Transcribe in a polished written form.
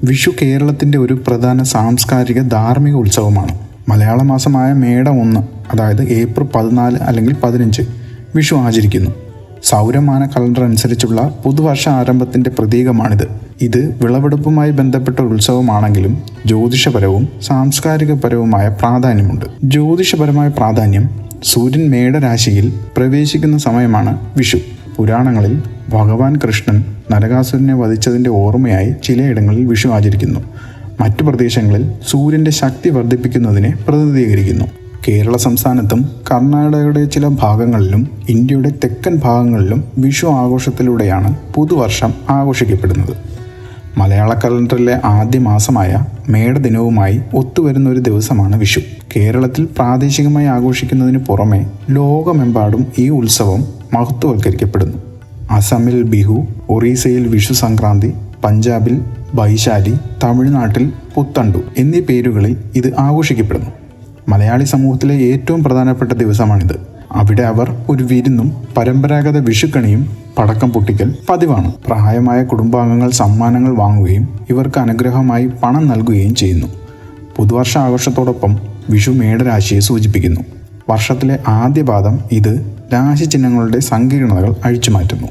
വിഷു കേരളത്തിൻ്റെ ഒരു പ്രധാന സാംസ്കാരിക ധാർമ്മിക ഉത്സവമാണ്. മലയാള മാസമായ മേടം 1, അതായത് ഏപ്രിൽ 14 അല്ലെങ്കിൽ 15 വിഷു ആചരിക്കുന്നു. സൗരമാന കലണ്ടർ അനുസരിച്ചുള്ള പുതുവർഷ ആരംഭത്തിൻ്റെ പ്രതീകമാണിത്. ഇത് വിളവെടുപ്പുമായി ബന്ധപ്പെട്ട ഉത്സവമാണെങ്കിലും ജ്യോതിഷപരവും സാംസ്കാരികപരവുമായ പ്രാധാന്യമുണ്ട്. ജ്യോതിഷപരമായ പ്രാധാന്യം: സൂര്യൻ മേടരാശിയിൽ പ്രവേശിക്കുന്ന സമയമാണ് വിഷു. പുരാണങ്ങളിൽ ഭഗവാൻ കൃഷ്ണൻ നരകാസുരനെ വധിച്ചതിൻ്റെ ഓർമ്മയായി ചിലയിടങ്ങളിൽ വിഷു ആചരിക്കുന്നു. മറ്റു പ്രദേശങ്ങളിൽ സൂര്യൻ്റെ ശക്തി വർദ്ധിപ്പിക്കുന്നതിനെ പ്രതിനിധീകരിക്കുന്നു. കേരള സംസ്ഥാനത്തും കർണാടകയുടെ ചില ഭാഗങ്ങളിലും ഇന്ത്യയുടെ തെക്കൻ ഭാഗങ്ങളിലും വിഷു ആഘോഷത്തിലൂടെയാണ് പുതുവർഷം ആഘോഷിക്കപ്പെടുന്നത്. മലയാള കലണ്ടറിലെ ആദ്യ മാസമായ മേടദിനവുമായി ഒത്തുവരുന്ന ഒരു ദിവസമാണ് വിഷു. കേരളത്തിൽ പ്രാദേശികമായി ആഘോഷിക്കുന്നതിന് പുറമെ ലോകമെമ്പാടും ഈ ഉത്സവം മഹത്വവൽക്കരിക്കപ്പെടുന്നു. അസമിൽ ബിഹു, ഒറീസയിൽ വിഷു സംക്രാന്തി, പഞ്ചാബിൽ ബൈശാലി, തമിഴ്നാട്ടിൽ പുത്തണ്ടു എന്നീ പേരുകളിൽ ഇത് ആഘോഷിക്കപ്പെടുന്നു. മലയാളി സമൂഹത്തിലെ ഏറ്റവും പ്രധാനപ്പെട്ട ദിവസമാണിത്. അവിടെ അവർ ഒരു വിരുന്നും പരമ്പരാഗത വിഷുക്കണിയും പടക്കം പൊട്ടിക്കൽ പതിവാണ്. പ്രായമായ കുടുംബാംഗങ്ങൾ സമ്മാനങ്ങൾ വാങ്ങുകയും ഇവർക്ക് അനുഗ്രഹമായി പണം നൽകുകയും ചെയ്യുന്നു. പുതുവർഷ ആഘോഷത്തോടൊപ്പം വിഷു മേടരാശിയെ സൂചിപ്പിക്കുന്നു. വർഷത്തിലെ ആദ്യ പാദം ഇത് രാശിചിഹ്നങ്ങളുടെ സങ്കീർണതകൾ അഴിച്ചുമാറ്റുന്നു.